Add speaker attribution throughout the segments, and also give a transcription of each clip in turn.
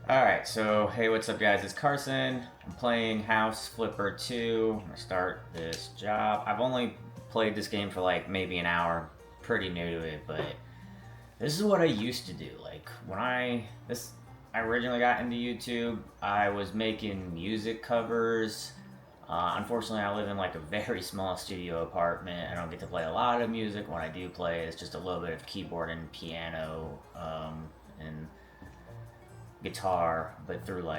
Speaker 1: Alright, so hey, what's up, guys? It's Karson. I'm playing House Flipper 2. I'm gonna start this job. I've only played this game for like maybe an hour. Pretty new to it, but this is what I used to do. Like when I originally got into YouTube, I was making music covers. Unfortunately, I live in like a very small studio apartment. I don't get to play a lot of music. When I do play, it's just a little bit of keyboard and piano, and guitar, but through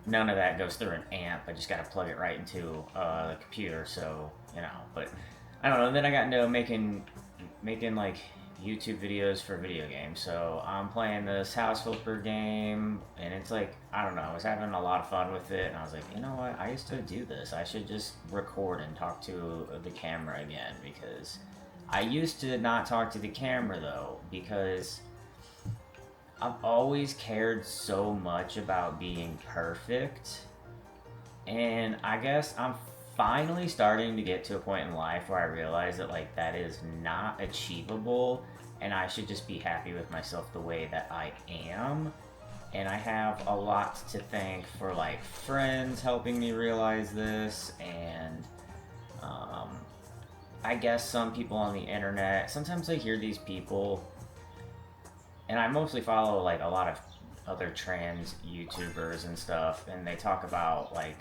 Speaker 1: none of that goes through an amp. I just gotta plug it right into the computer. So but I don't know. Then I got into making like YouTube videos for video games. So I'm playing this House Flipper game, and it's like I don't know. I was having a lot of fun with it, and I was like, you know what? I used to do this. I should just record and talk to the camera again because I used to not talk to the camera though because I've always cared so much about being perfect, and I guess I'm finally starting to get to a point in life where I realize that like that is not achievable, and I should just be happy with myself the way that I am. And I have a lot to thank for like friends helping me realize this, and I guess some people on the internet. Sometimes I hear these people, and I mostly follow like a lot of other trans YouTubers and stuff, and they talk about like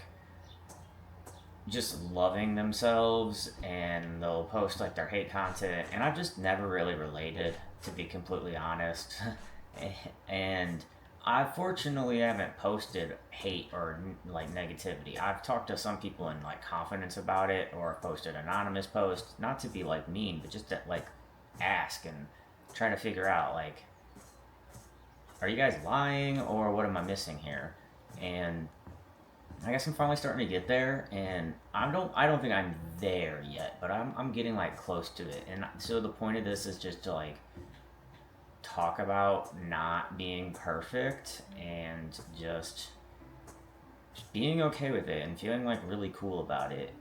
Speaker 1: just loving themselves, and they'll post like their hate content, and I've just never really related, to be completely honest. And I fortunately haven't posted hate or like negativity. I've talked to some people in like confidence about it, or posted anonymous posts, not to be like mean, but just to like ask and try to figure out like, are you guys lying or what am I missing here? And I guess I'm finally starting to get there, and I don't think I'm there yet, but I'm getting like close to it. And so the point of this is just to like talk about not being perfect, and just being okay with it and feeling like really cool about it.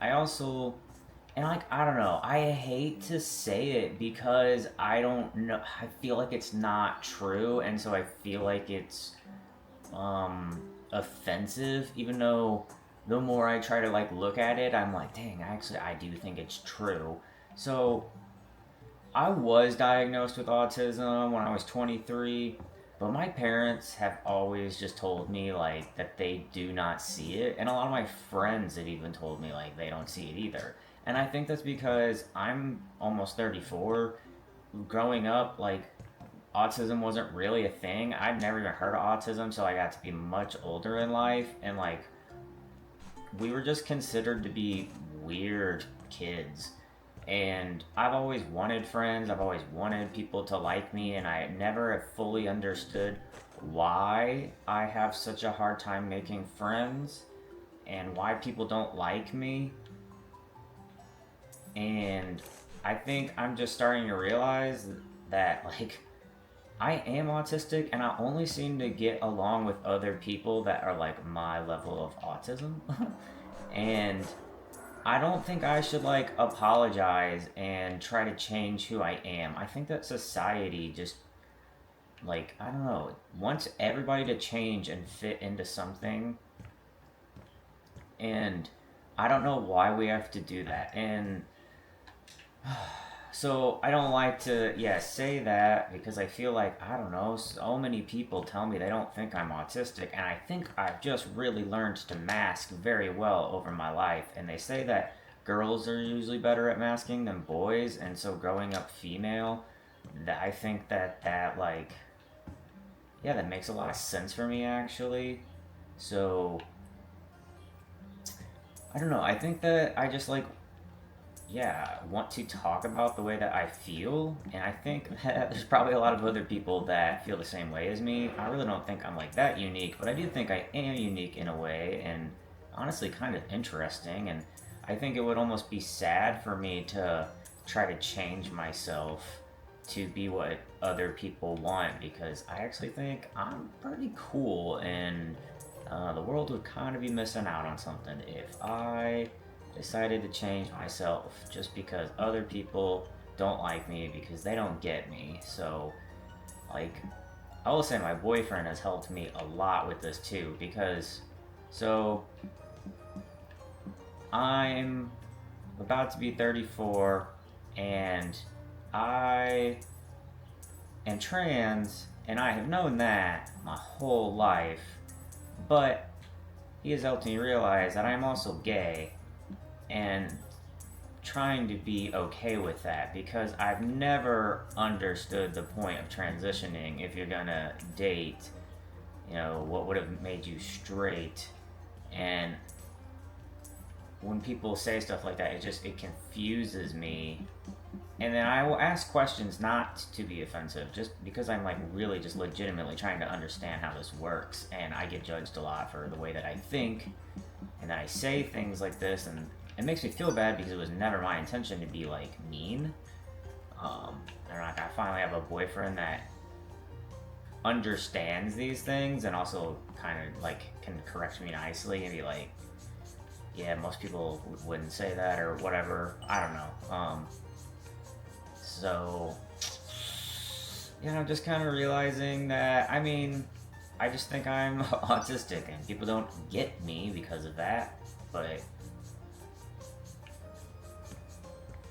Speaker 1: I also, and like I don't know, I hate to say it because I don't know, I feel like it's not true, and so I feel like it's offensive, even though the more I try to like look at it, I'm like, dang, actually I do think it's true. So I was diagnosed with autism when I was 23, but my parents have always just told me like that they do not see it, and a lot of my friends have even told me like they don't see it either. And I think that's because I'm almost 34. Growing up, like autism wasn't really a thing. I'd never even heard of autism, so I got to be much older in life, and like we were just considered to be weird kids. And I've always wanted friends, I've always wanted people to like me, and I never have fully understood why I have such a hard time making friends and why people don't like me. And I think I'm just starting to realize that like I am autistic, and I only seem to get along with other people that are like my level of autism. And I don't think I should like apologize and try to change who I am. I think that society just like I don't know, wants everybody to change and fit into something, and I don't know why we have to do that. And so I don't like to, yeah, say that because I feel like, I don't know, so many people tell me they don't think I'm autistic, and I think I've just really learned to mask very well over my life. And they say that girls are usually better at masking than boys, and so growing up female, that I think that like, yeah, that makes a lot of sense for me actually. So I don't know. I think that I just like, yeah, want to talk about the way that I feel, and I think that there's probably a lot of other people that feel the same way as me. I really don't think I'm like that unique, but I do think I am unique in a way, and honestly kind of interesting. And I think it would almost be sad for me to try to change myself to be what other people want, because I actually think I'm pretty cool, and the world would kind of be missing out on something if I decided to change myself just because other people don't like me because they don't get me. So, like, I will say my boyfriend has helped me a lot with this too, because so I'm about to be 34, and I am trans, and I have known that my whole life, but he has helped me realize that I'm also gay, and trying to be okay with that, because I've never understood the point of transitioning if you're gonna date, what would have made you straight. And when people say stuff like that, it confuses me. And then I will ask questions not to be offensive, just because I'm like really just legitimately trying to understand how this works. And I get judged a lot for the way that I think, and that I say things like this, and it makes me feel bad because it was never my intention to be like mean. And like I finally have a boyfriend that understands these things and also kind of like can correct me nicely and be like, yeah, most people wouldn't say that or whatever. I don't know. So yeah, I'm just kind of realizing that, I mean, I just think I'm autistic and people don't get me because of that. But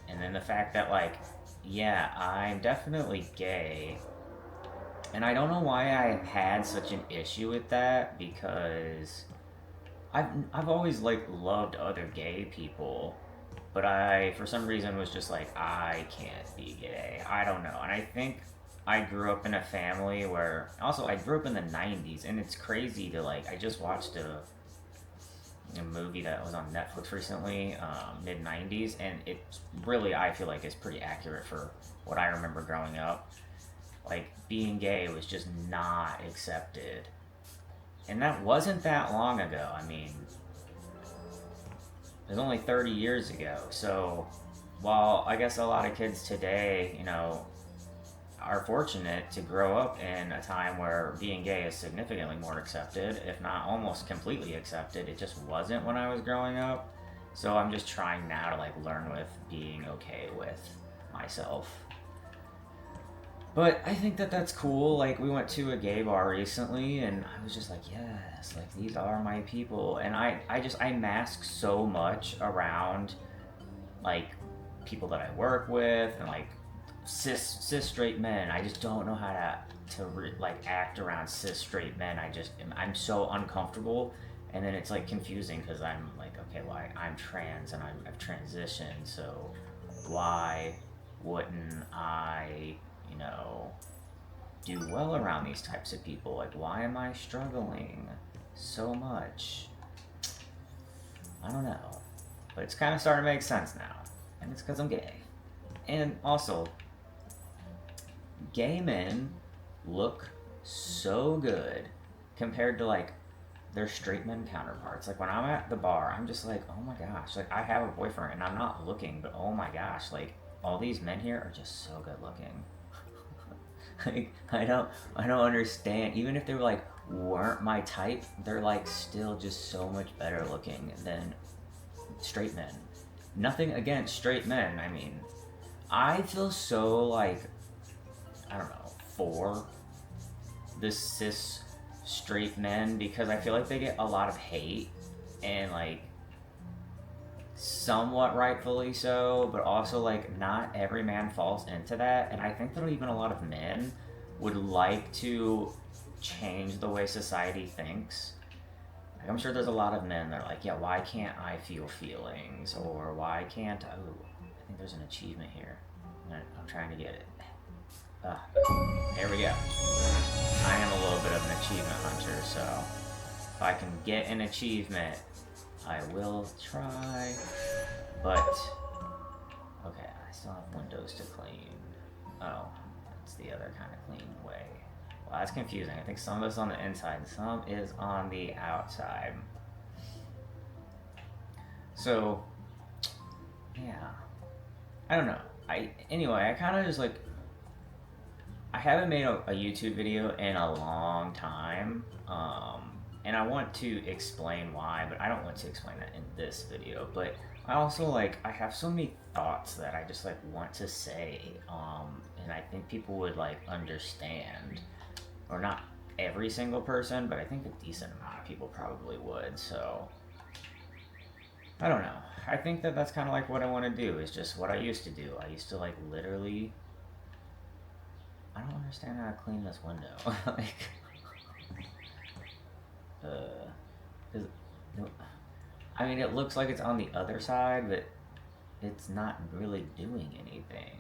Speaker 1: and then the fact that, like, yeah, I'm definitely gay. And I don't know why I've had such an issue with that, because I've always, like, loved other gay people. But I, for some reason, was just like, I can't be gay. I don't know. And I think I grew up in a family where, also, I grew up in the 90s. And it's crazy to, like, I just watched a movie that was on Netflix recently, mid 90s, and it's really, I feel like, it's pretty accurate for what I remember growing up. Like, being gay was just not accepted, and that wasn't that long ago. I mean, it was only 30 years ago. So while I guess a lot of kids today, are fortunate to grow up in a time where being gay is significantly more accepted, if not almost completely accepted. It just wasn't when I was growing up. So I'm just trying now to like learn with being okay with myself. But I think that that's cool. Like, we went to a gay bar recently, and I was just like, yes, like, these are my people. And I mask so much around, like, people that I work with, and like cis straight men. I just don't know how to like act around cis straight men. I'm so uncomfortable, and then it's like confusing because I'm like, okay, well, I'm trans and I've transitioned, so why wouldn't I, do well around these types of people? Like, why am I struggling so much? I don't know, but it's kind of starting to make sense now, and it's because I'm gay. And also, gay men look so good compared to like their straight men counterparts. Like, when I'm at the bar, I'm just like, oh my gosh, like, I have a boyfriend and I'm not looking, but oh my gosh, like, all these men here are just so good looking. Like, I don't understand. Even if they were like weren't my type, they're like still just so much better looking than straight men. Nothing against straight men. I mean, I feel so like, I don't know, for the cis straight men, because I feel like they get a lot of hate, and like somewhat rightfully so, but also like not every man falls into that. And I think that even a lot of men would like to change the way society thinks. Like, I'm sure there's a lot of men that are like, yeah, why can't I feel feelings, or why can't I think there's an achievement here. I'm trying to get it. There we go. I am a little bit of an achievement hunter, so if I can get an achievement, I will try. But okay, I still have windows to clean. Oh, that's the other kind of clean way. Well, that's confusing. I think some of it's on the inside and some is on the outside. So yeah, I don't know. Anyway, I kind of just like, I haven't made a YouTube video in a long time, and I want to explain why, but I don't want to explain that in this video. But I also like, I have so many thoughts that I just like want to say, and I think people would like understand, or not every single person, but I think a decent amount of people probably would. So I don't know. I think that that's kind of like what I want to do. Is just what I used to do. I used to like literally. I don't understand how to clean this window. Like, is, no, I mean, it looks like it's on the other side, but it's not really doing anything.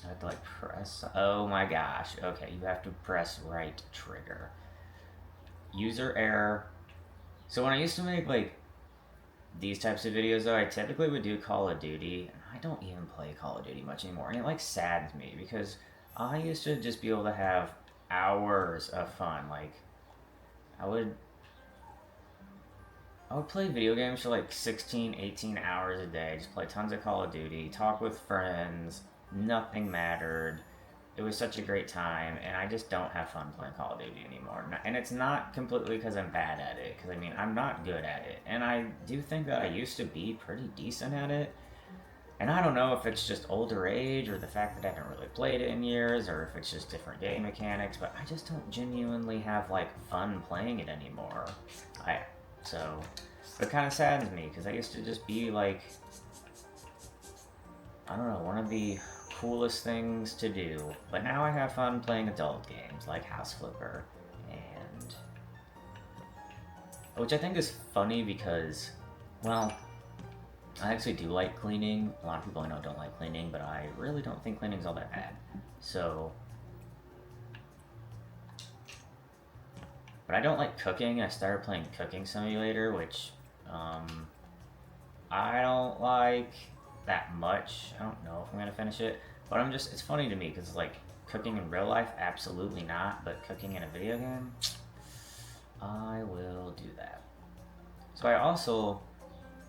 Speaker 1: I have to like press. Oh my gosh. Okay, you have to press right trigger. User error. So when I used to make like these types of videos, though, I typically would do Call of Duty, and I don't even play Call of Duty much anymore, and it like saddens me because I used to just be able to have hours of fun. Like I would I would play video games for like 16, 18 hours a day, just play tons of Call of Duty, talk with friends, nothing mattered. It was such a great time, and I just don't have fun playing Call of Duty anymore. And it's not completely because I'm bad at it, because I mean, I'm not good at it. And I do think that I used to be pretty decent at it. And I don't know if it's just older age or the fact that I haven't really played it in years or if it's just different game mechanics, but I just don't genuinely have like fun playing it anymore. I so it kind of saddens me because I used to just be like, I don't know, one of the coolest things to do. But now I have fun playing adult games like House Flipper, and which I think is funny because, well, I actually do like cleaning. A lot of people I know don't like cleaning, but I really don't think cleaning's all that bad. So, but I don't like cooking. I started playing Cooking Simulator, which I don't like that much. I don't know if I'm gonna finish it, but it's funny to me because it's like cooking in real life, absolutely not, but cooking in a video game, I will do that. So I also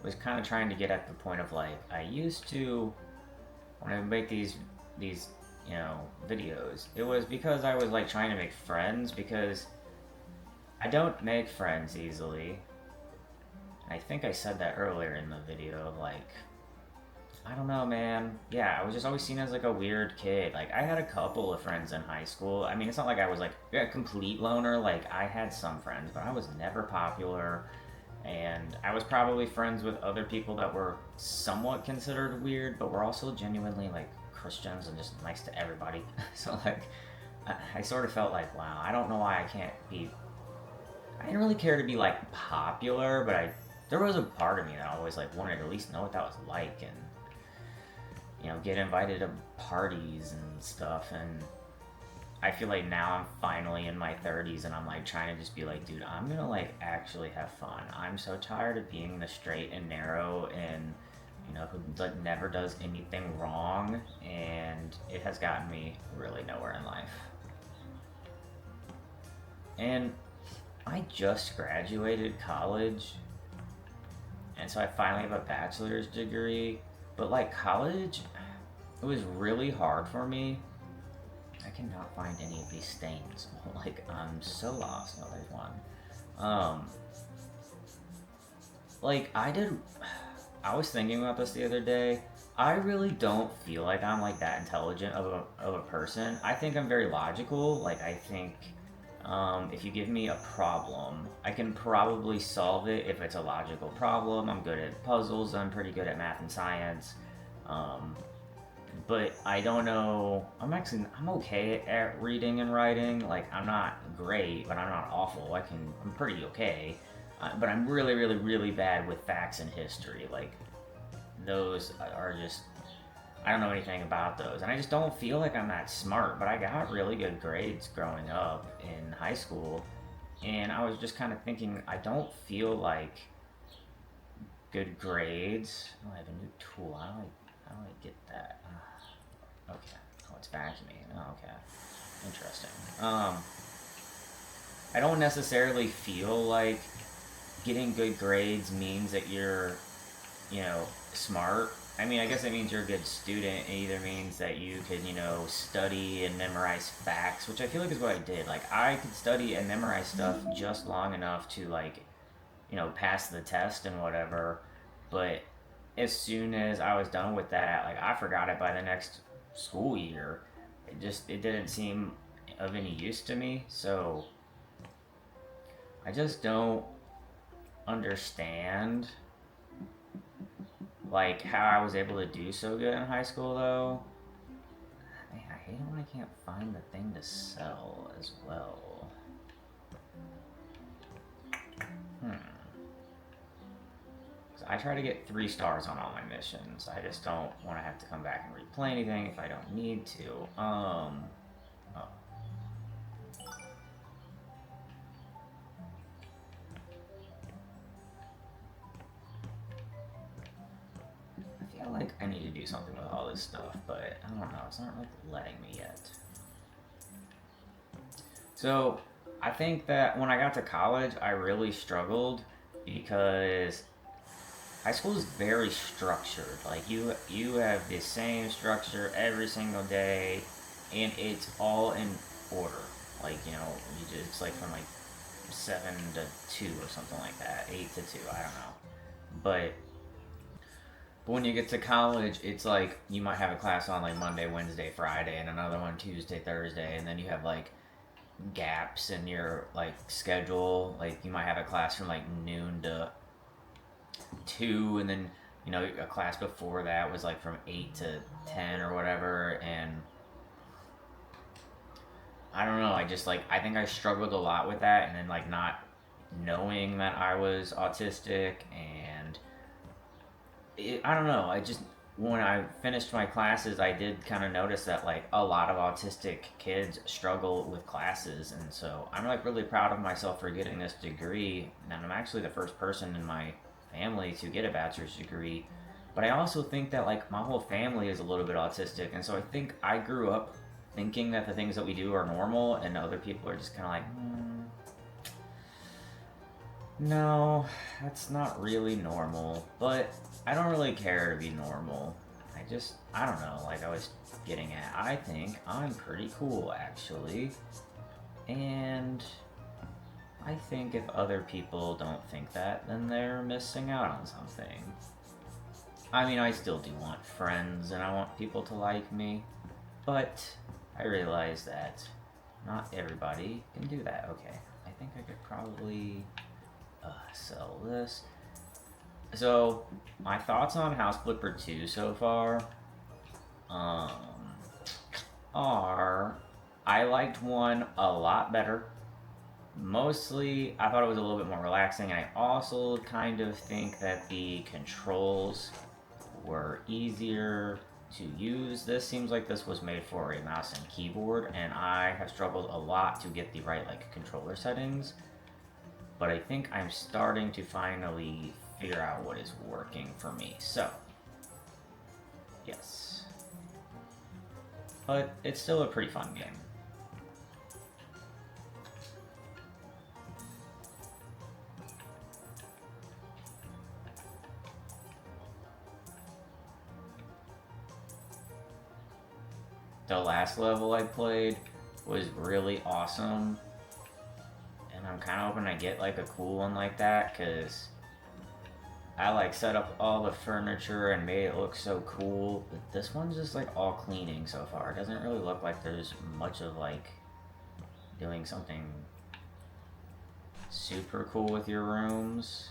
Speaker 1: was kind of trying to get at the point of like, I used to, when I would make these videos, it was because I was like trying to make friends, because I don't make friends easily. I think I said that earlier in the video, like, I don't know, man. Yeah, I was just always seen as like a weird kid. Like, I had a couple of friends in high school. I mean, it's not like I was like a complete loner. Like, I had some friends, but I was never popular. And I was probably friends with other people that were somewhat considered weird, but were also genuinely like Christians and just nice to everybody. So like, I sort of felt like, wow, I don't know why I can't be. I didn't really care to be like popular, but there was a part of me that always like wanted to at least know what that was like, and get invited to parties and stuff. And I feel like now I'm finally in my 30s and I'm like trying to just be like, dude, I'm gonna like actually have fun. I'm so tired of being the straight and narrow and who like never does anything wrong, and it has gotten me really nowhere in life. And I just graduated college, and so I finally have a bachelor's degree, but like college, it was really hard for me. I cannot find any of these stains. Like, I'm so lost. No, there's one. Like, I was thinking about this the other day. I really don't feel like I'm like that intelligent of a person. I think I'm very logical. Like, I think if you give me a problem, I can probably solve it if it's a logical problem. I'm good at puzzles. I'm pretty good at math and science. But I don't know. I'm okay at reading and writing. Like, I'm not great, but I'm not awful. I'm pretty okay. But I'm really, really, really bad with facts and history. Like, those are just, I don't know anything about those. And I just don't feel like I'm that smart. But I got really good grades growing up in high school. And I was just kind of thinking, I don't feel like good grades. Oh, I have a new tool. How do I get that? Okay. Oh, it's vacuuming. Oh, okay. Interesting. I don't necessarily feel like getting good grades means that you're, smart. I mean, I guess it means you're a good student. It either means that you could, study and memorize facts, which I feel like is what I did. Like, I could study and memorize stuff just long enough to, like, pass the test and whatever. But as soon as I was done with that, like, I forgot it by the next school year. It didn't seem of any use to me. So I just don't understand like how I was able to do so good in high school though. Man, I hate it when I can't find the thing to sell as well. I try to get 3 stars on all my missions. I just don't want to have to come back and replay anything if I don't need to. Oh. I feel like I need to do something with all this stuff, but I don't know. It's not like letting me yet. So I think that when I got to college, I really struggled because high school is very structured. Like you have the same structure every single day, and it's all in order. Like it's like from like 7 to 2 or something like that, 8 to 2. I don't know, but when you get to college, it's like you might have a class on like Monday, Wednesday, Friday, and another one Tuesday, Thursday, and then you have like gaps in your like schedule. Like you might have a class from like noon to 2, and then a class before that was like from 8 to 10 or whatever. And I don't know, I think I struggled a lot with that, and then like not knowing that I was autistic. And I don't know, when I finished my classes, I did kind of notice that like a lot of autistic kids struggle with classes. And so I'm like really proud of myself for getting this degree, and I'm actually the first person in my family to get a bachelor's degree. But I also think that like my whole family is a little bit autistic, and so I think I grew up thinking that the things that we do are normal, and other people are just kind of like, no, that's not really normal. But I don't really care to be normal. I don't know, like I was getting at, I think I'm pretty cool actually. And I think if other people don't think that, then they're missing out on something. I mean, I still do want friends, and I want people to like me, but I realize that not everybody can do that. Okay, I think I could probably sell this. So, my thoughts on House Flipper 2 so far are I liked 1 a lot better. Mostly, I thought it was a little bit more relaxing, and I also kind of think that the controls were easier to use. This seems like this was made for a mouse and keyboard, and I have struggled a lot to get the right controller settings. But I think I'm starting to finally figure out what is working for me. So, yes. But it's still a pretty fun game. The last level I played was really awesome, and I'm kind of hoping I get like a cool one like that, because I like set up all the furniture and made it look so cool. But this one's just like all cleaning so far. It doesn't really look like there's much of like doing something super cool with your rooms.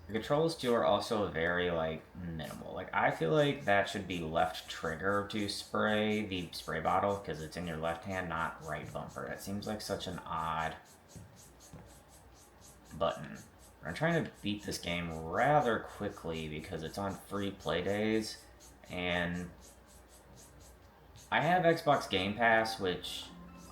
Speaker 1: The controls too are also very like minimal. Like I feel like that should be left trigger to spray the spray bottle, because it's in your left hand, not right bumper. That seems like such an odd button. I'm trying to beat this game rather quickly because it's on free play days, and I have Xbox Game Pass, which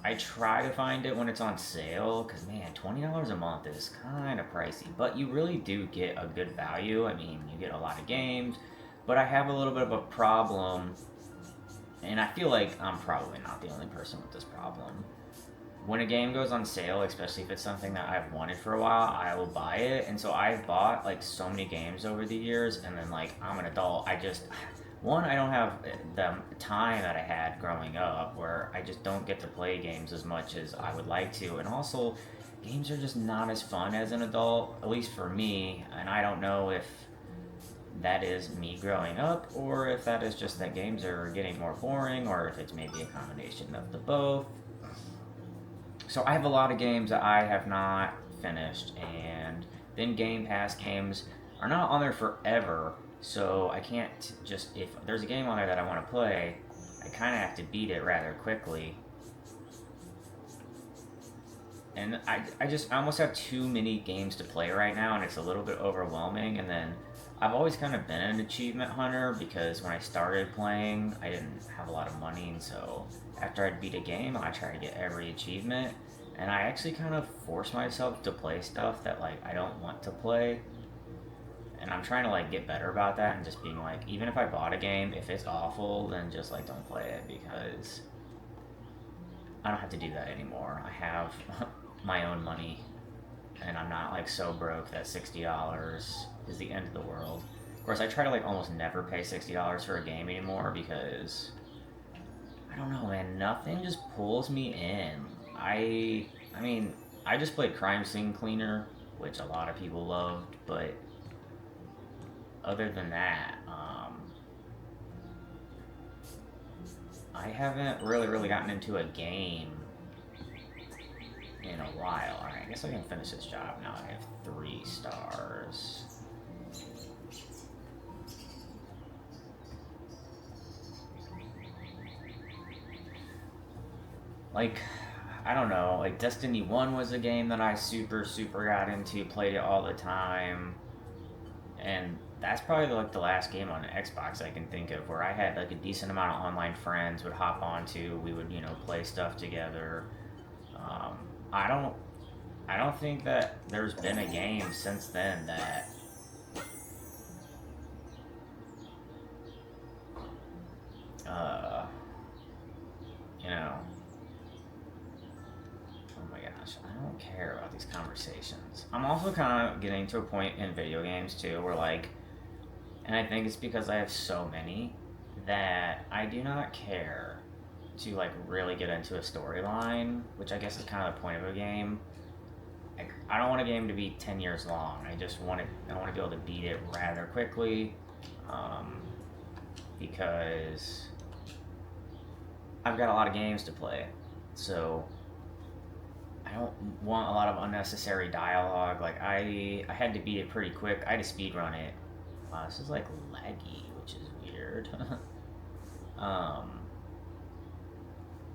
Speaker 1: I try to find it when it's on sale, because man, $20 a month is kind of pricey, but you really do get a good value. I mean, you get a lot of games, but I have a little bit of a problem, and I feel like I'm probably not the only person with this problem. When a game goes on sale, especially if it's something that I've wanted for a while, I will buy it, and so I've bought like so many games over the years, and then like I'm an adult, I don't have the time that I had growing up, where I just don't get to play games as much as I would like to. And also, games are just not as fun as an adult, at least for me, and I don't know if that is me growing up, or if that is just that games are getting more boring, or if it's maybe a combination of the both. So I have a lot of games that I have not finished, and then Game Pass games are not on there forever, so I can't just, if there's a game on there that I want to play, I kind of have to beat it rather quickly. And I almost have too many games to play right now, and it's a little bit overwhelming. And then I've always kind of been an achievement hunter because when I started playing, I didn't have a lot of money, and so after I'd beat a game, I try to get every achievement. And I actually kind of force myself to play stuff that like I don't want to play. And I'm trying to like get better about that and just being like, even if I bought a game, if it's awful, then just like don't play it because I don't have to do that anymore. I have my own money, and I'm not like so broke that $60 is the end of the world. Of course, I try to like almost never pay $60 for a game anymore because I don't know, man. Nothing just pulls me in. I mean, I just played Crime Scene Cleaner, which a lot of people loved, but other than that, I haven't really gotten into a game in a while. Alright, I guess I can finish this job now. I have 3 stars. Like, I don't know, like Destiny 1 was a game that I super got into, played it all the time, and that's probably like the last game on Xbox I can think of where I had like a decent amount of online friends would hop onto. We would, you know, play stuff together. I don't think that there's been a game since then that you know. Oh my gosh, I don't care about these conversations. I'm also kind of getting to a point in video games too where like, and I think it's because I have so many that I do not care to like really get into a storyline, which I guess is kind of the point of a game. I don't want a game to be 10 years long. I want to be able to beat it rather quickly, because I've got a lot of games to play. So I don't want a lot of unnecessary dialogue. Like I had to beat it pretty quick. I had to speed run it. Wow, this is like laggy, which is weird.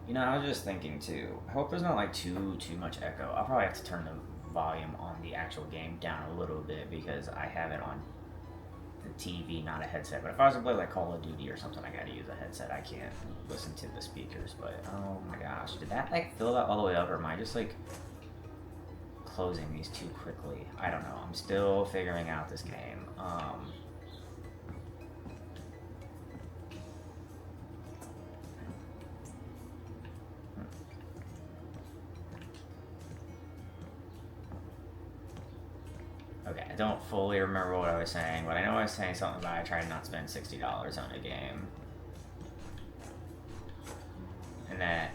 Speaker 1: You know, I was just thinking too. I hope there's not like too much echo. I'll probably have to turn the volume on the actual game down a little bit because I have it on the TV, not a headset. But if I was to play like Call of Duty or something, I gotta use a headset. I can't listen to the speakers. But oh my gosh, did that like fill that all the way up, or am I just like closing these too quickly? I don't know. I'm still figuring out this game. Okay, I don't fully remember what I was saying, but I know I was saying something about I try to not spend $60 on a game. And that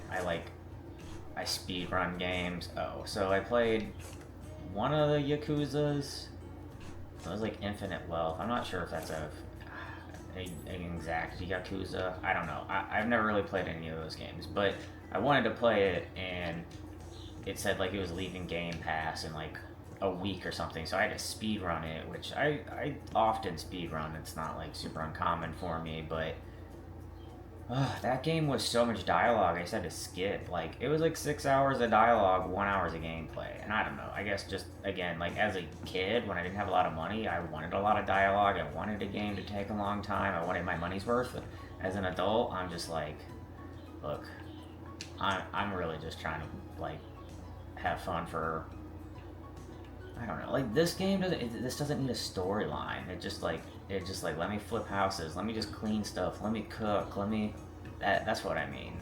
Speaker 1: I speed run games. Oh, so I played one of the Yakuzas. It was like Infinite Wealth. I'm not sure if that's an exact Yakuza. I don't know. I've never really played any of those games, but I wanted to play it, and it said like it was leaving Game Pass in like a week or something, so I had to speed run it, which I often speed run. It's not like super uncommon for me, but that game was so much dialogue. I just had to skip. Like it was like 6 hours of dialogue, 1 hour of gameplay, and I don't know. I guess just again, like as a kid when I didn't have a lot of money, I wanted a lot of dialogue. I wanted a game to take a long time. I wanted my money's worth. As an adult, I'm just like, look, I'm really just trying to like have fun for. I don't know. Like this game this doesn't need a storyline. It just like let me flip houses. Let me just clean stuff. Let me cook. That's what I mean.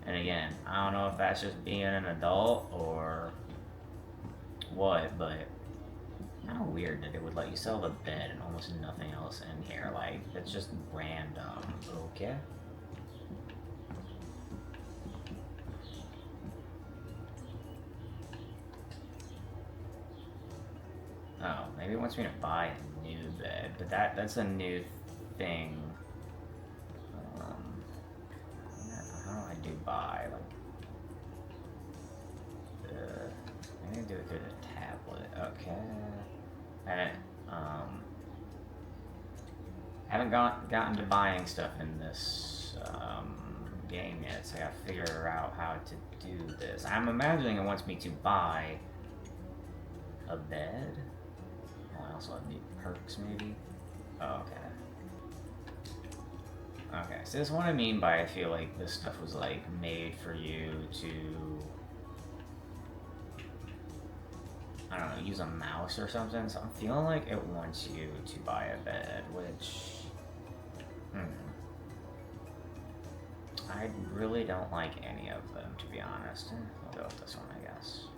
Speaker 1: And again, I don't know if that's just being an adult or what, but how weird that it would let you sell the bed and almost nothing else in here. Like it's just random. Okay. Oh, maybe it wants me to buy a new bed, but that's a new thing. How do I do buy? Like, I need to do it through the tablet. Okay. I haven't gotten to buying stuff in this game yet, so I gotta figure out how to do this. I'm imagining it wants me to buy a bed. Oh, I also need perks, maybe? Oh, okay. Okay, so that's what I mean by I feel like this stuff was, like, made for you to... I don't know, use a mouse or something, so I'm feeling like it wants you to buy a bed, which... I really don't like any of them, to be honest. I'll go with this one, I guess.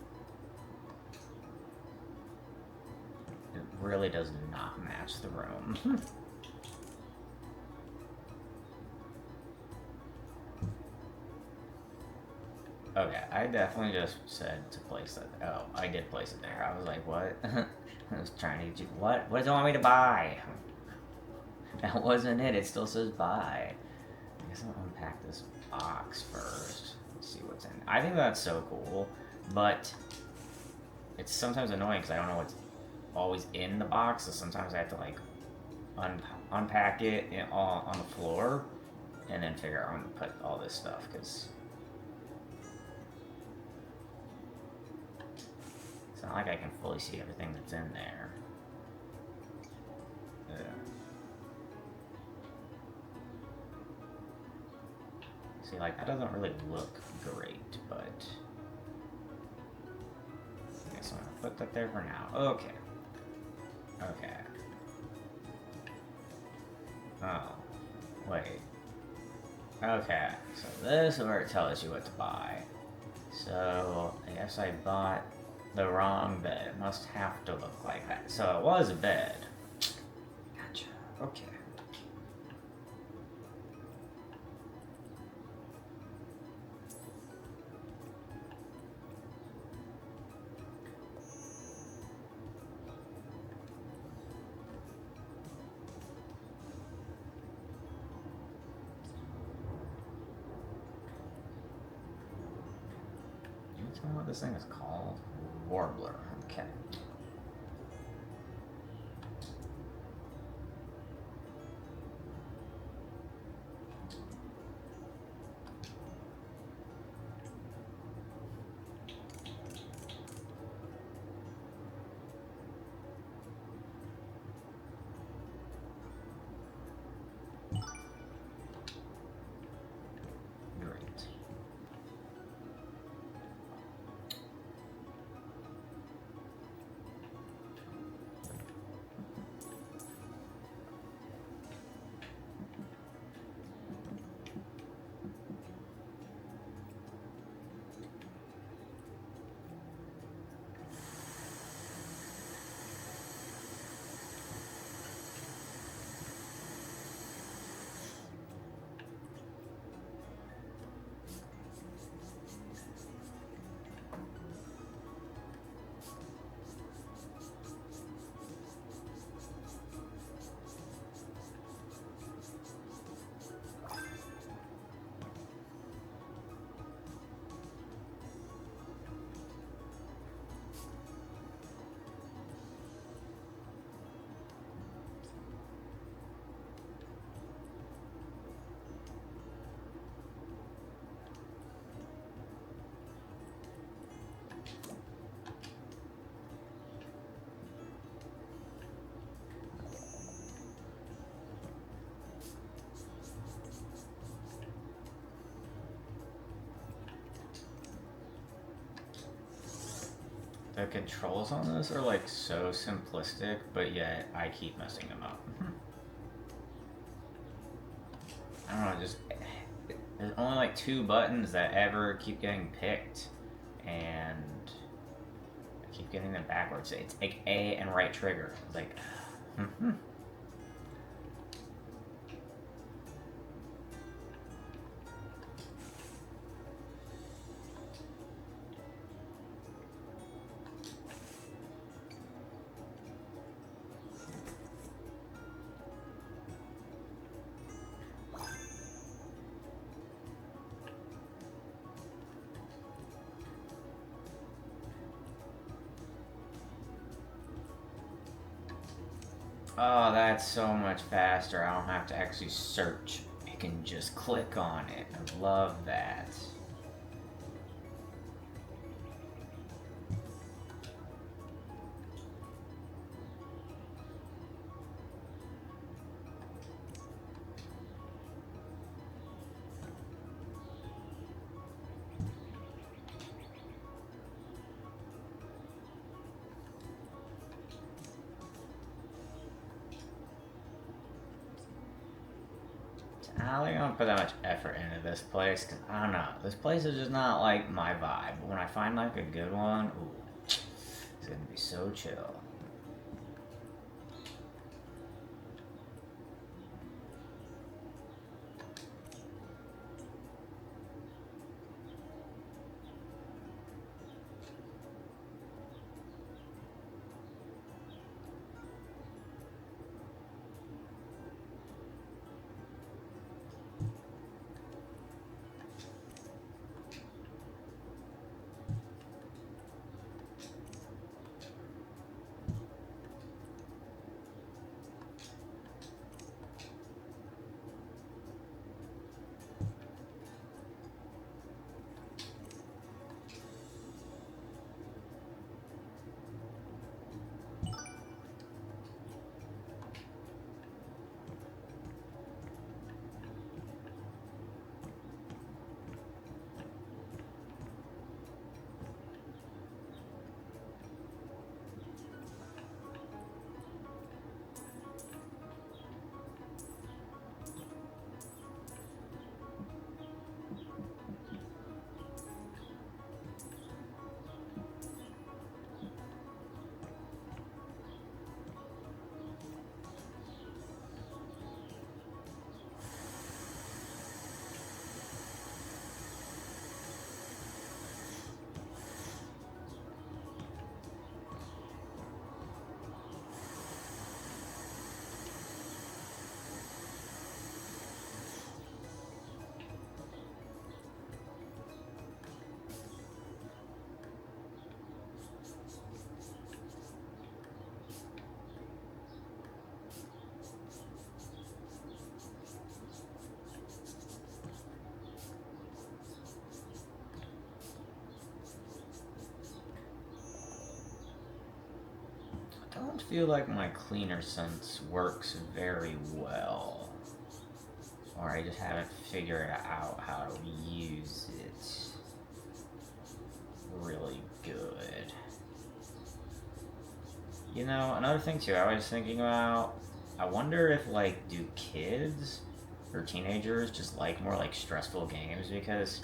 Speaker 1: It really does not match the room. Okay, I definitely just said to place it. Oh, I did place it there. I was like, what? I was trying to get you. What? What does it want me to buy? That wasn't it. It still says buy. I guess I'll unpack this box first. Let's see what's in. I think that's so cool, but it's sometimes annoying because I don't know what's always in the box. So sometimes I have to like unpack it on the floor and then figure out where to put all this stuff because. It's not like I can fully see everything that's in there. See, like, that doesn't really look great, but... I guess I'm gonna put that there for now. Okay. Okay. Oh. Wait. Okay, so this is where it tells you what to buy. So, I guess I bought the wrong bed. It must have to look like that. So it was a bed. Gotcha. Okay. Can you tell me what this thing is called? Warbler. Okay. Great. The controls on this are like so simplistic, but yet I keep messing them up. I don't know, just there's only like 2 buttons that ever keep getting picked, and I keep getting them backwards. It's like A and right trigger. It's like, Oh, that's so much faster. I don't have to actually search. I can just click on it. I love that. I don't think I'm gonna put that much effort into this place because I don't know. This place is just not like my vibe. But when I find like a good one, ooh, it's gonna be so chill. I don't feel like my cleaner sense works very well. Or I just haven't figured out how to use it really good. You know, another thing too, I was thinking about, I wonder if, like, do kids or teenagers just like more, like, stressful games? Because,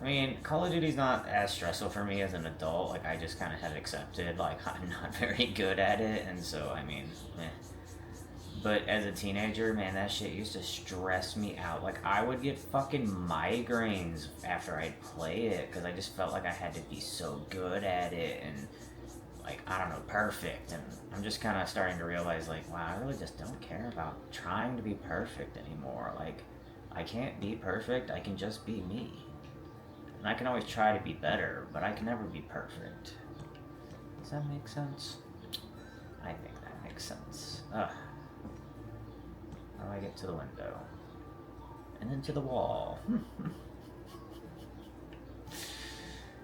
Speaker 1: I mean, Call of Duty's not as stressful for me as an adult. Like, I just kind of have accepted, like, I'm not very good at it, and so, I mean, eh. But as a teenager, man, that shit used to stress me out. Like, I would get fucking migraines after I'd play it because I just felt like I had to be so good at it and, like, I don't know, perfect. And I'm just kind of starting to realize, like, wow, I really just don't care about trying to be perfect anymore. Like, I can't be perfect, I can just be me. And I can always try to be better, but I can never be perfect. Does that make sense? I think that makes sense. Ugh. How do I get to the window? And then to the wall.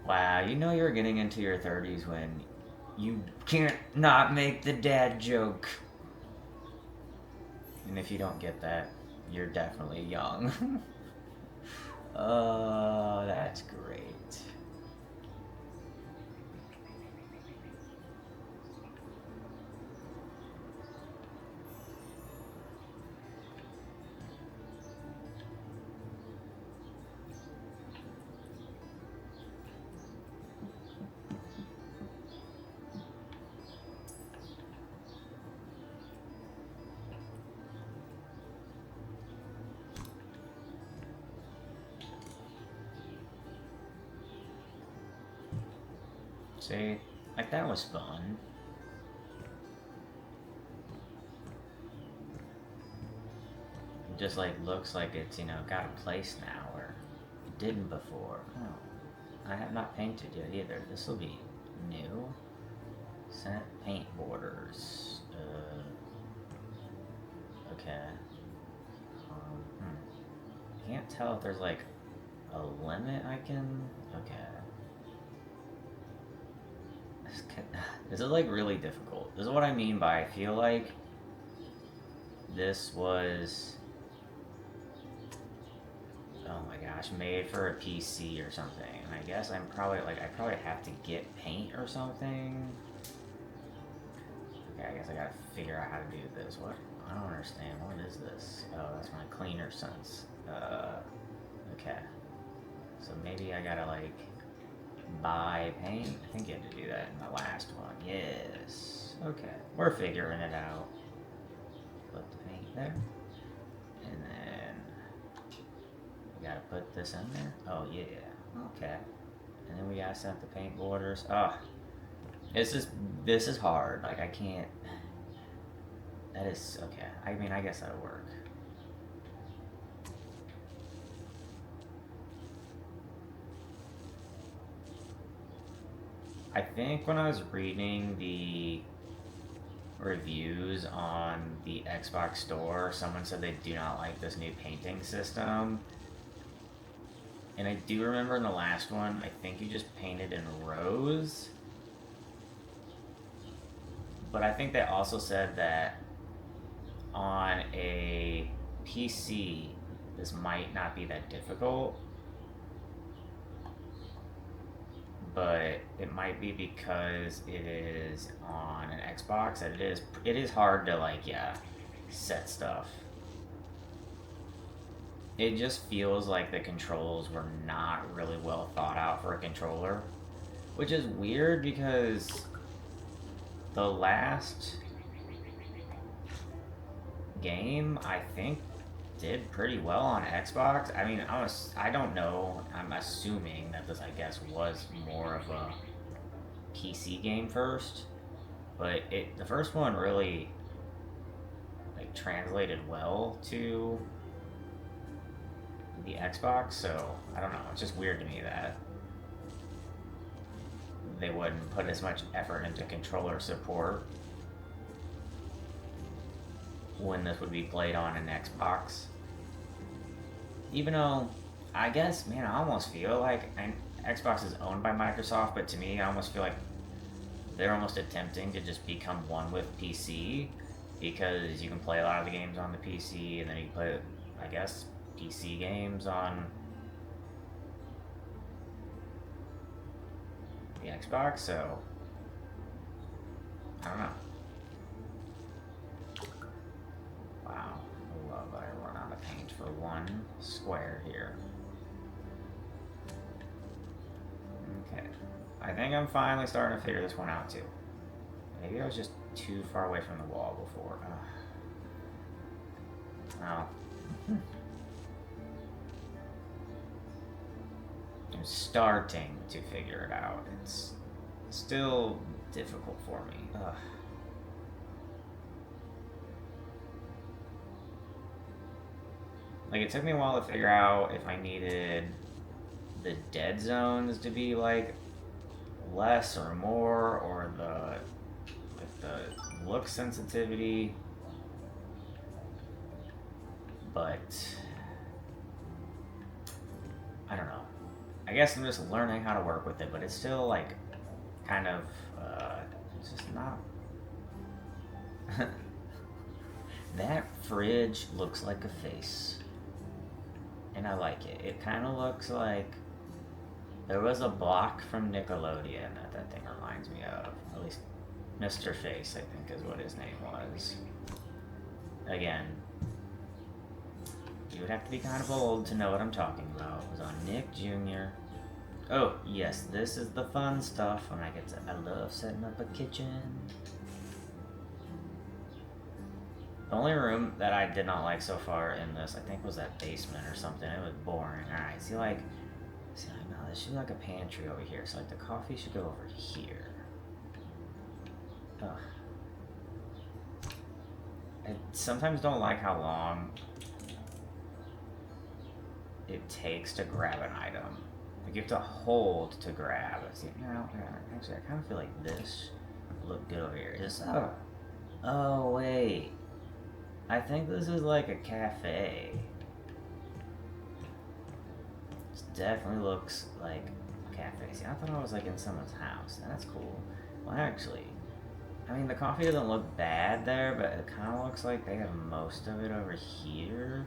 Speaker 1: Wow, you know you're getting into your 30s when you can't not make the dad joke. And if you don't get that, you're definitely young. Oh, that's great. See, like that was fun. It just like looks like it's, you know, got a place now where it didn't before. Oh, I have not painted yet either. This will be new. Set paint borders. Okay. Can't tell if there's like a limit I can. Okay. This is like really difficult. This is what I mean by I feel like this was, oh my gosh, made for a PC or something. And I guess I'm probably like, I probably have to get paint or something. Okay, I guess I gotta figure out how to do this. What? I don't understand. What is this? Oh, that's my cleaner sense. Okay. So maybe I gotta like buy paint. I think you had to do that in the last one. Yes. Okay. We're figuring it out. Put the paint there. And then we gotta put this in there. Oh yeah. Okay. And then we gotta set the paint borders. Oh. This is hard. Like I can't. That is okay. I mean I guess that'll work. I think when I was reading the reviews on the Xbox store, someone said they do not like this new painting system. And I do remember in the last one, I think you just painted in rows. But I think they also said that on a PC, this might not be that difficult. But it might be because it is on an Xbox that it is hard to like set stuff. It just feels like the controls were not really well thought out for a controller, which is weird because the last game I think did pretty well on Xbox. I mean, I don't know. I'm assuming that this, I guess, was more of a PC game first, but the first one really like translated well to the Xbox. So I don't know. It's just weird to me that they wouldn't put as much effort into controller support when this would be played on an Xbox. Even though, I guess, man, I almost feel like Xbox is owned by Microsoft, but to me, I almost feel like they're almost attempting to just become one with PC, because you can play a lot of the games on the PC, and then you can play, I guess, PC games on the Xbox, so I don't know. Wow, I love that I run out of paint for one square here. Okay, I think I'm finally starting to figure this one out too. Maybe I was just too far away from the wall before. Oh. I'm starting to figure it out. It's still difficult for me. Ugh. Like, it took me a while to figure out if I needed the dead zones to be, like, less or more, or the look sensitivity. But I don't know. I guess I'm just learning how to work with it, but it's still, like, kind of, it's just not... That fridge looks like a face. And I like it. It kind of looks like there was a block from Nickelodeon that thing reminds me of. At least Mr. Face, I think, is what his name was. Again, you would have to be kind of old to know what I'm talking about. It was on Nick Jr. Oh, yes, this is the fun stuff when I get to... I love setting up a kitchen. The only room that I did not like so far in this, I think, was that basement or something. It was boring. Alright, see, like, no, this should be like a pantry over here. So, like, the coffee should go over here. Ugh. I sometimes don't like how long it takes to grab an item. Like, you have to hold to grab. See, no, actually, I kind of feel like this would look good over here. Just, oh, wait. I think this is like a cafe. This definitely looks like a cafe. See, I thought I was like in someone's house. That's cool. Well, actually, I mean, the coffee doesn't look bad there, but it kind of looks like they have most of it over here.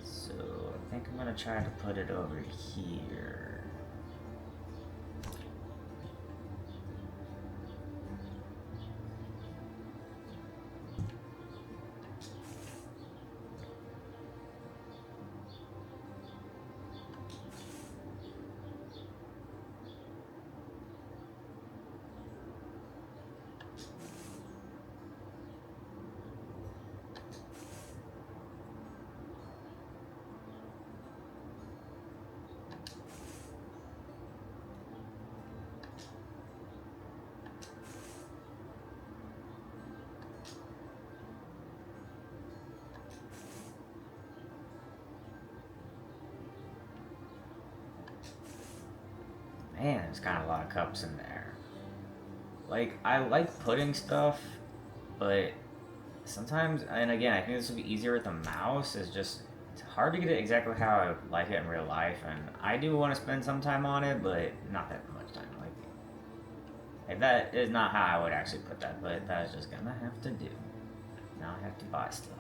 Speaker 1: So I think I'm gonna try to put it over here. Man, there's kind of a lot of cups in there. Like, I like putting stuff, but sometimes, and again, I think this would be easier with the mouse, is just, it's hard to get it exactly how I like it in real life, and I do want to spend some time on it, but not that much time. Like that is not how I would actually put that, but that's just gonna have to do. Now I have to buy stuff.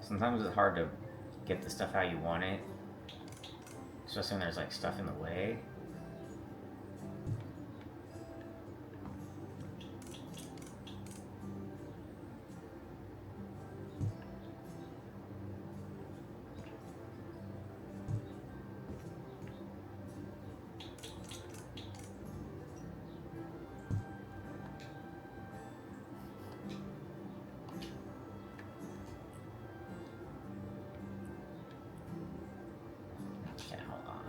Speaker 1: Sometimes it's hard to get the stuff how you want it, especially when there's like stuff in the way.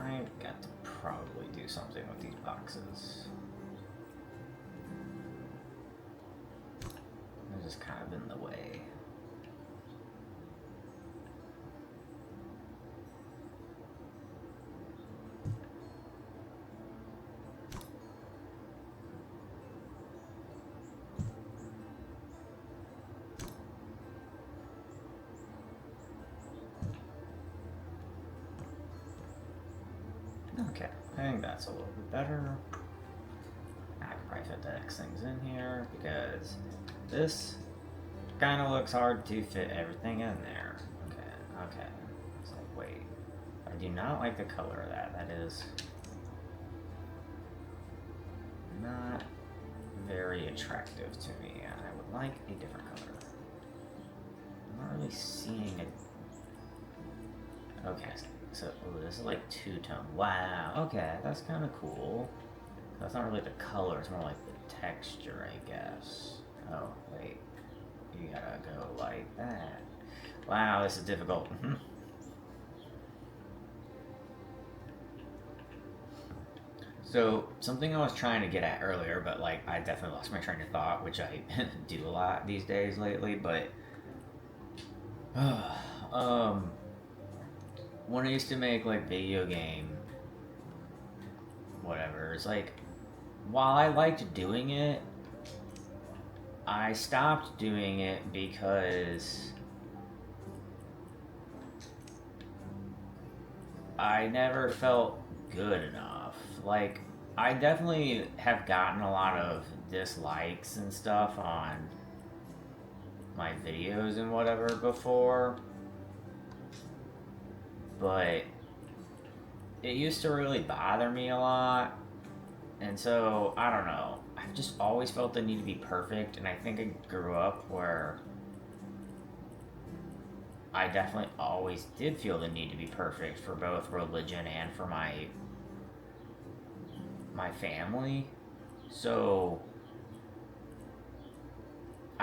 Speaker 1: I've got to probably do something with these boxes. They're just kind of in the way. Okay, I think that's a little bit better. I can probably fit the X things in here because this kind of looks hard to fit everything in there. Okay. It's like, wait. I do not like the color of that. That is not very attractive to me. I would like a different color. I'm not really seeing it. Okay, so this is like two-tone. Wow, okay, that's kind of cool. That's not really the color, it's more like the texture, I guess. Oh, wait. You gotta go like that. Wow, this is difficult. So, something I was trying to get at earlier, but like I definitely lost my train of thought, which I do a lot these days lately, but when I used to make like video game whatever, it's like while I liked doing it, I stopped doing it because I never felt good enough. Like, I definitely have gotten a lot of dislikes and stuff on my videos and whatever before, but it used to really bother me a lot, and so, I don't know. I've just always felt the need to be perfect, and I think I grew up where I definitely always did feel the need to be perfect for both religion and for my family. So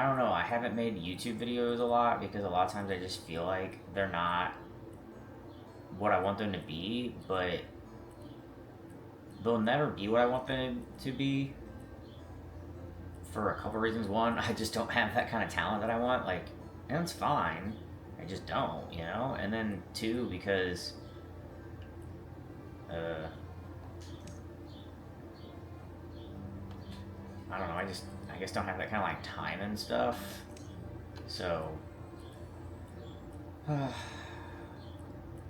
Speaker 1: I don't know. I haven't made YouTube videos a lot because a lot of times I just feel like they're not what I want them to be, but they'll never be what I want them to be for a couple reasons. One, I just don't have that kind of talent that I want. Like, and it's fine. I just don't, you know? And then two, because I don't know, I guess don't have that kind of like time and stuff. So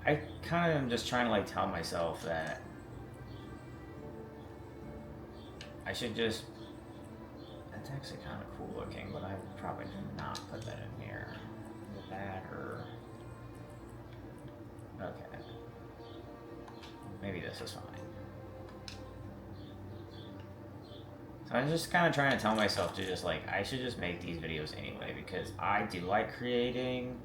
Speaker 1: I kind of am just trying to like tell myself that I should just. That's actually kind of cool looking, but I probably did not put that in here. Is it that or okay? Maybe this is fine. So I'm just kind of trying to tell myself to just like I should just make these videos anyway because I do like creating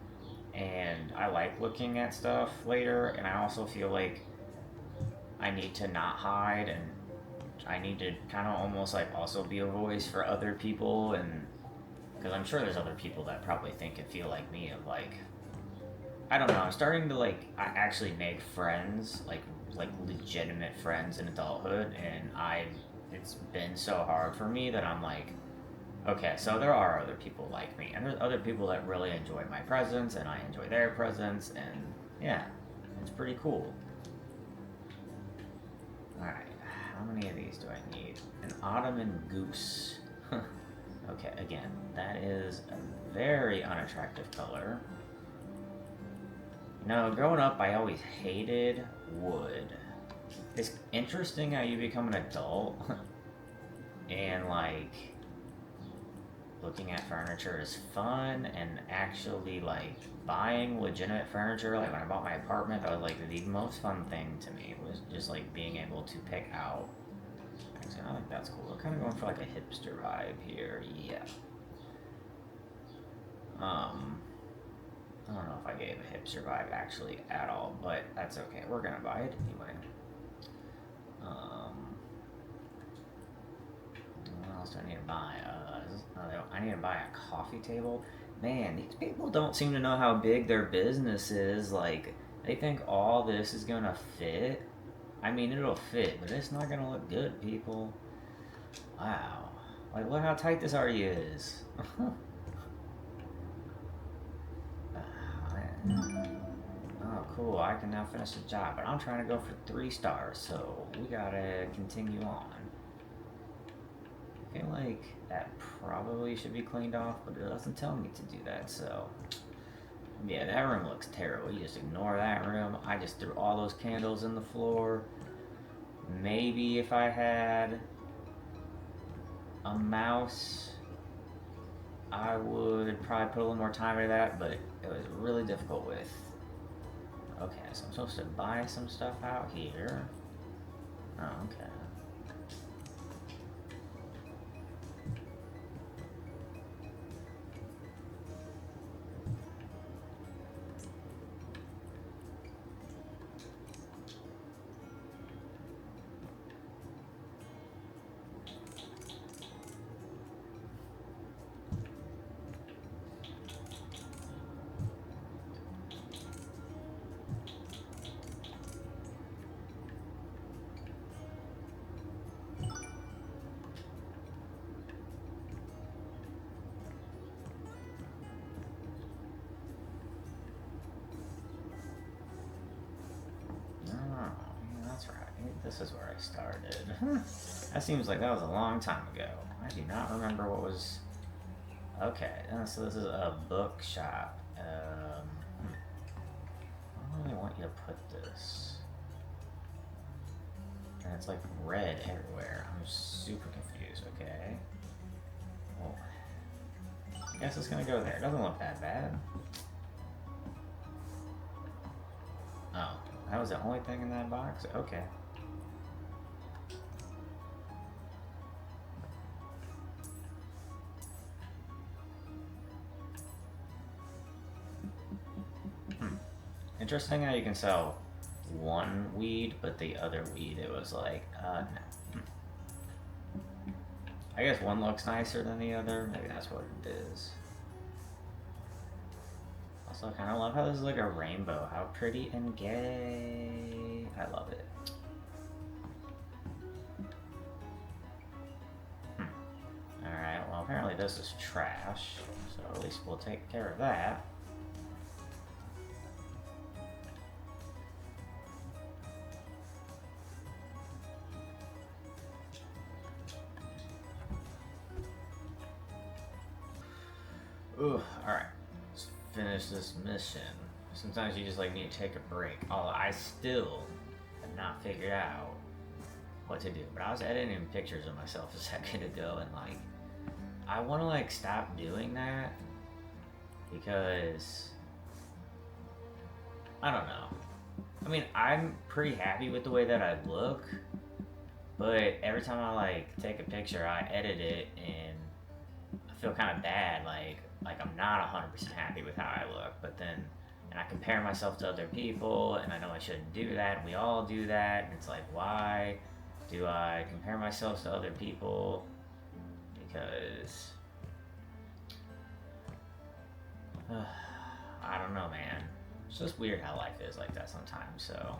Speaker 1: and I like looking at stuff later, and I also feel like I need to not hide and I need to kind of almost like also be a voice for other people, and because I'm sure there's other people that probably think and feel like me of like I don't know, I'm starting to like I actually make friends like legitimate friends in adulthood, and it's been so hard for me that I'm like okay, so there are other people like me, and there's other people that really enjoy my presence and I enjoy their presence, and yeah, it's pretty cool. Alright, how many of these do I need? An Ottoman goose. Okay, again, that is a very unattractive color. You know, growing up, I always hated wood. It's interesting how you become an adult and, like, looking at furniture is fun, and actually, like, buying legitimate furniture, like when I bought my apartment, that was like the most fun thing to me, was just like being able to pick out. Actually, I think that's cool. We're kind of going for like a hipster vibe here, yeah. I don't know if I gave a hipster vibe actually at all, but that's okay. We're gonna buy it anyway. What else do I need to buy? I need to buy a coffee table. Man, these people don't seem to know how big their business is. Like, they think all this is gonna fit. I mean, it'll fit, but it's not gonna look good, people. Wow. Like, look how tight this already is. Oh, cool. I can now finish the job, but I'm trying to go for 3 stars, so we gotta continue on. I feel like that probably should be cleaned off, but it doesn't tell me to do that, so yeah, that room looks terrible. You just ignore that room. I just threw all those candles in the floor. Maybe if I had a mouse, I would probably put a little more time into that, but it was really difficult with. Okay, so I'm supposed to buy some stuff out here. Oh, okay. This is where I started. That seems like that was a long time ago. I do not remember what was. Okay, so this is a bookshop. Where do I want you to put this? And it's like red everywhere. I'm super confused. Okay. Well, I guess it's gonna go there. It doesn't look that bad. Oh, that was the only thing in that box? Okay. Interesting how you can sell one weed, but the other weed, it was like, no. I guess one looks nicer than the other. Maybe that's what it is. Also, I kind of love how this is like a rainbow. How pretty and gay. I love it. Alright, well apparently this is trash. So at least we'll take care of that. Ooh, alright. Let's finish this mission. Sometimes you just like need to take a break. Although I still have not figured out what to do. But I was editing pictures of myself a second ago and like I wanna like stop doing that because I don't know. I mean, I'm pretty happy with the way that I look, but every time I like take a picture, I edit it and I feel kind of bad, like I'm not 100% happy with how I look, but then, and I compare myself to other people, and I know I shouldn't do that, and we all do that, and it's like, why do I compare myself to other people? Because, I don't know, man. It's just weird how life is like that sometimes, so,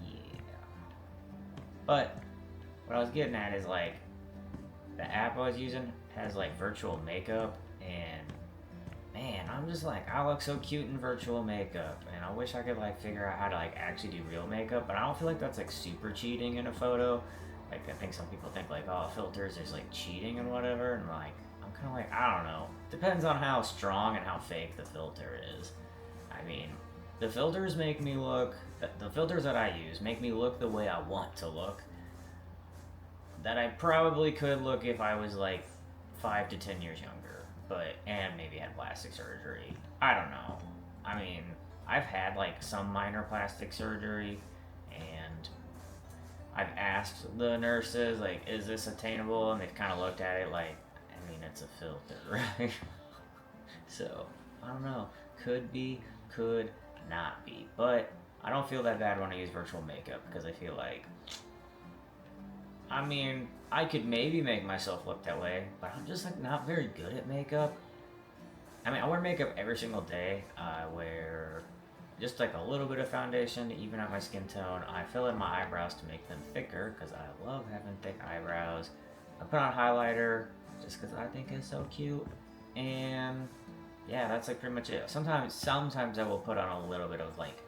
Speaker 1: yeah. But, what I was getting at is, like, the app I was using has like virtual makeup, and man, I'm just like, I look so cute in virtual makeup, and I wish I could like figure out how to like actually do real makeup, but I don't feel like that's like super cheating in a photo. Like I think some people think like, oh, filters is like cheating and whatever, and like I'm kind of like, I don't know. Depends on how strong and how fake the filter is. I mean, the filters make me look, the filters that I use make me look the way I want to look. That I probably could look if I was like 5 to 10 years younger, but and maybe had plastic surgery. I don't know. I mean, I've had like some minor plastic surgery, and I've asked the nurses like, is this attainable? And they've kind of looked at it like, I mean, it's a filter, right? So I don't know. Could be, could not be, but I don't feel that bad when I use virtual makeup because I feel like, I mean, I could maybe make myself look that way, but I'm just like not very good at makeup. I mean, I wear makeup every single day. I wear just like a little bit of foundation to even out my skin tone. I fill in my eyebrows to make them thicker because I love having thick eyebrows. I put on highlighter just because I think it's so cute. And yeah, that's like pretty much it. Sometimes I will put on a little bit of like,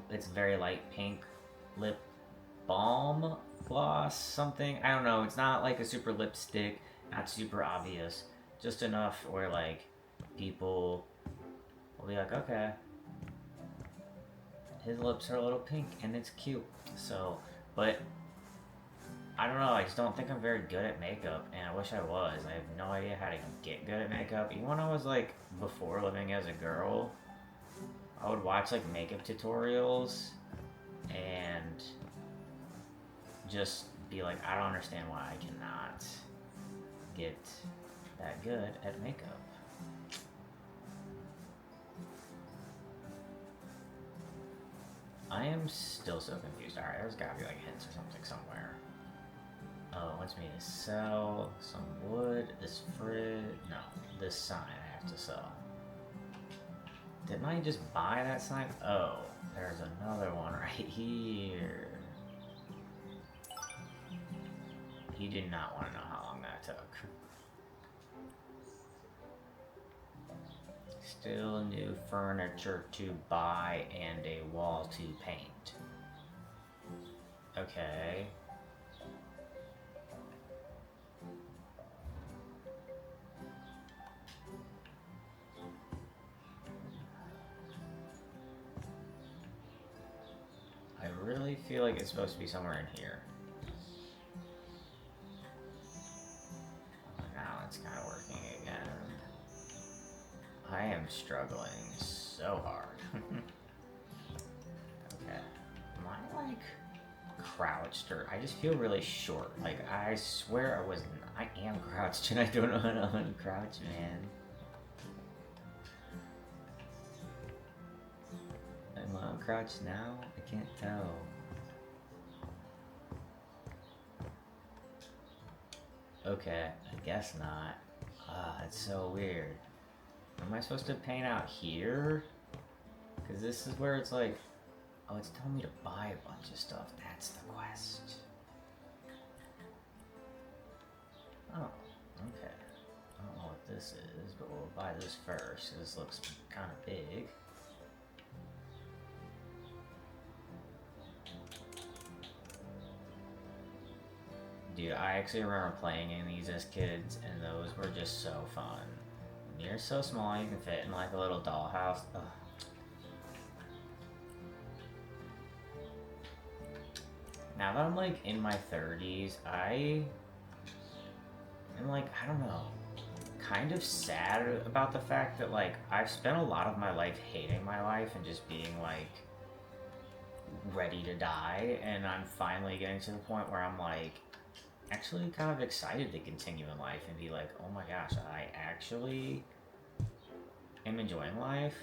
Speaker 1: it's very light pink lip balm gloss, something. I don't know. It's not like a super lipstick, not super obvious. Just enough where like people will be like, okay, his lips are a little pink and it's cute. So, but I don't know. I just don't think I'm very good at makeup, and I wish I was. I have no idea how to get good at makeup. Even when I was like before living as a girl, I would watch like makeup tutorials and just be like, I don't understand why I cannot get that good at makeup. I am still so confused. Alright, there's gotta be like hints or something somewhere. Oh, it wants me to sell some wood, this fridge, no, this sign I have to sell. Didn't I just buy that sign? Oh, there's another one right here. You did not want to know how long that took. Still new furniture to buy and a wall to paint. Okay. I really feel like it's supposed to be somewhere in here. Now it's kind of working again. I am struggling so hard. Okay. Am I like crouched, or I just feel really short? Like I swear I wasn't. I am crouched and I don't know how to uncrouch, man. Am I uncrouched now? I can't tell. Okay, I guess not. Ah, that's so weird. Am I supposed to paint out here? Because this is where it's like, oh, it's telling me to buy a bunch of stuff. That's the quest. Oh, okay. I don't know what this is, but we'll buy this first. This looks kind of big. Dude, I actually remember playing in these as kids, and those were just so fun. You're so small, you can fit in like a little dollhouse. Ugh. Now that I'm like in my 30s, I am like, I don't know, kind of sad about the fact that like I've spent a lot of my life hating my life and just being like ready to die, and I'm finally getting to the point where I'm like actually kind of excited to continue in life and be like, oh my gosh, I actually am enjoying life,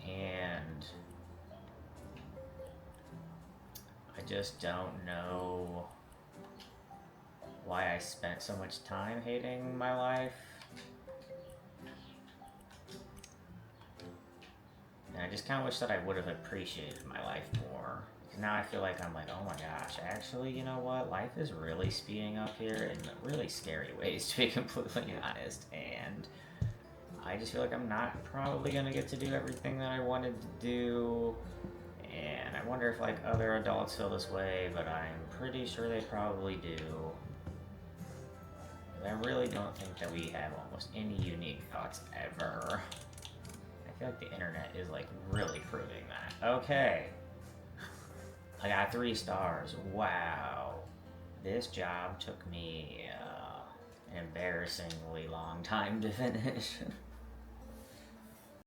Speaker 1: and I just don't know why I spent so much time hating my life. And I just kind of wish that I would have appreciated my life more. Because now I feel like I'm like, oh my gosh, actually, you know what? Life is really speeding up here in really scary ways, to be completely honest. And I just feel like I'm not probably going to get to do everything that I wanted to do. And I wonder if like other adults feel this way, but I'm pretty sure they probably do. I really don't think that we have almost any unique thoughts ever. I feel like the internet is like really proving that. Okay. I got 3 stars. Wow. This job took me an embarrassingly long time to finish.